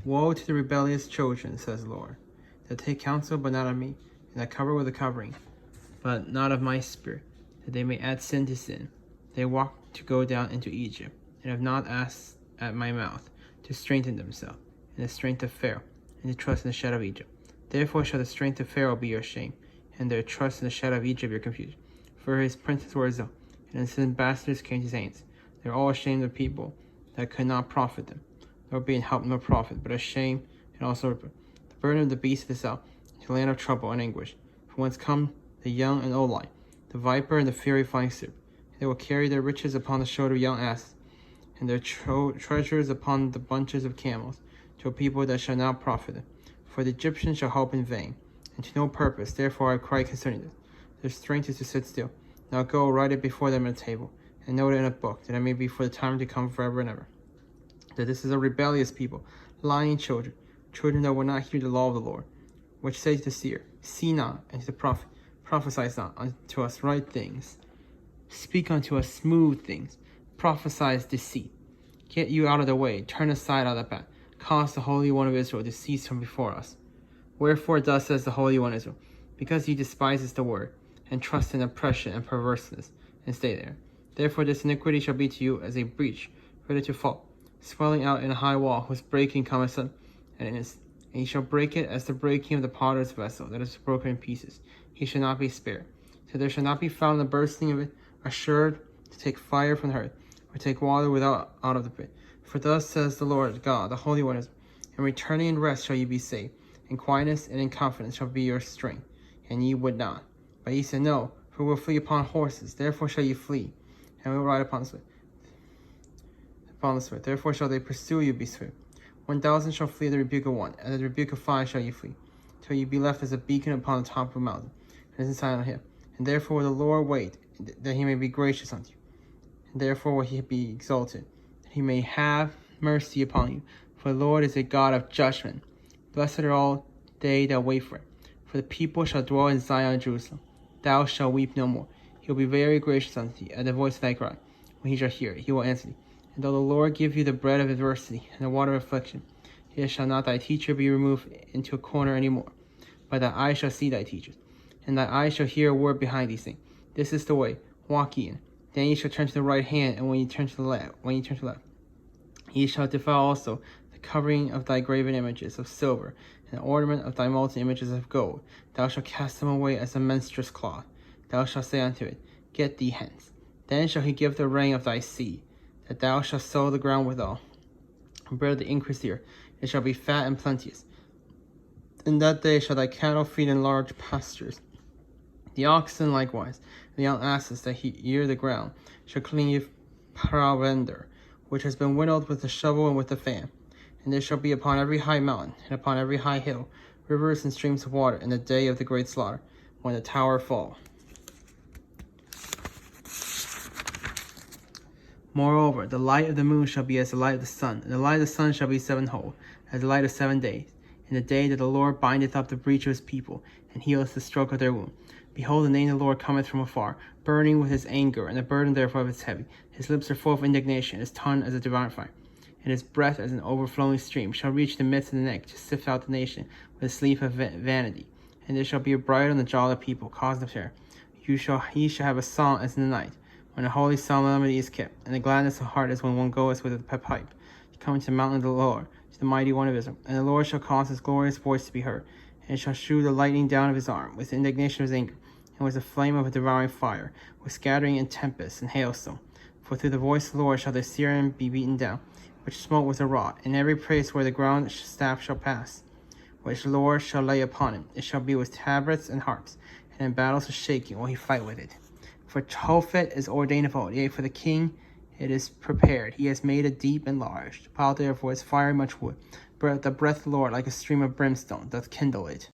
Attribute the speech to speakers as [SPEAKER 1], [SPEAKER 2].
[SPEAKER 1] Woe to the rebellious children, says the Lord, that take counsel but not of me, and that cover with a covering, but not of my spirit, that they may add sin to sin. They walk to go down into Egypt, and have not asked at my mouth to strengthen themselves in the strength of Pharaoh, and to trust in the shadow of Egypt. Therefore shall the strength of Pharaoh be your shame, and their trust in the shadow of Egypt your confusion. For his princes were as though, and his ambassadors came to his hands. They were all ashamed of people that could not profit them, nor being helped nor profit, but ashamed and also the burden of the beast of the south, to the land of trouble and anguish. From whence come the young and old lion, the viper and the fiery flying serpent. They will carry their riches upon the shoulder of young asses, and their treasures upon the bunches of camels, to a people that shall not profit them. For the Egyptians shall hope in vain, and to no purpose. Therefore I cry concerning them. Their strength is to sit still. Now go, write it before them at a table, and note it in a book, that it may be for the time to come forever and ever. That this is a rebellious people, lying children, children that will not hear the law of the Lord, which say to the seer, see not, and to the prophet, prophesy not unto us right things. Speak unto us smooth things, prophesy deceit. Get you out of the way, turn aside out of the path, cause the Holy One of Israel to cease from before us. Wherefore thus says the Holy One of Israel, because ye despises the word, and trust in oppression and perverseness, and stay there. Therefore this iniquity shall be to you as a breach, ready to fall, swelling out in a high wall, whose breaking cometh sudden, and ye shall break it as the breaking of the potter's vessel that is broken in pieces. He shall not be spared. So there shall not be found the bursting of it, assured to take fire from the earth, or take water without out of the pit. For thus says the Lord God, the Holy One, in returning in rest shall ye be saved, in quietness and in confidence shall be your strength, and ye would not. But ye said, no, for we will flee upon horses, therefore shall ye flee, and we will ride upon the swift. Therefore shall they pursue you, be swift. 1,000 shall flee at the rebuke of one, at the rebuke of 5 shall ye flee, till ye be left as a beacon upon the top of a mountain, and as a sign on him. And therefore will the Lord wait, that he may be gracious unto you. And therefore will he be exalted, that he may have mercy upon you. For the Lord is a God of judgment. Blessed are all they that wait for him. For the people shall dwell in Zion and Jerusalem. Thou shalt weep no more. He will be very gracious unto thee. At the voice of thy cry, when he shall hear it, he will answer thee. And though the Lord give you the bread of adversity and the water of affliction, yet shall not thy teacher be removed into a corner any more. But thy eyes shall see thy teachers, and thy eyes shall hear a word behind these things. This is the way, walk ye in. Then ye shall turn to the right hand, and when ye turn to the left, ye shall defile also the covering of thy graven images of silver, and the ornament of thy molten images of gold. Thou shalt cast them away as a menstruous cloth. Thou shalt say unto it, get thee hence. Then shall he give the rain of thy seed, that thou shalt sow the ground withal, and bear the increase here. It shall be fat and plenteous. In that day shall thy cattle feed in large pastures. The oxen likewise, and the young asses that ear the ground, shall clean ye provender, which has been winnowed with the shovel and with the fan. And there shall be upon every high mountain, and upon every high hill, rivers and streams of water in the day of the great slaughter, when the tower fall. Moreover, the light of the moon shall be as the light of the sun, and the light of the sun shall be sevenfold, as the light of 7 days, in the day that the Lord bindeth up the breach of his people, and healeth the stroke of their wound. Behold, the name of the Lord cometh from afar, burning with his anger, and the burden therefore is heavy. His lips are full of indignation, his tongue as a devouring fire, and his breath as an overflowing stream, shall reach the midst of the neck, to sift out the nation with a sleeve of vanity. And there shall be a bridle on the jaw of the people, caused of terror. He shall have a song as in the night, when a holy solemnity is kept, and the gladness of heart is when one goeth with a pipe, to come into the mountain of the Lord, to the mighty one of Israel. And the Lord shall cause his glorious voice to be heard, and shall shew the lightning down of his arm, with the indignation of his anger, and with the flame of a devouring fire, with scattering and tempest and hailstone. For through the voice of the Lord shall the Syrian be beaten down, which smote with a rod, in every place where the ground staff shall pass, which the Lord shall lay upon him. It shall be with tabrets and harps, and in battles of shaking will he fight with it. For Tophet is ordained of old, yea, for the king it is prepared. He has made it deep and large. The pile therefore is fiery much wood. But the breath of the Lord, like a stream of brimstone, doth kindle it.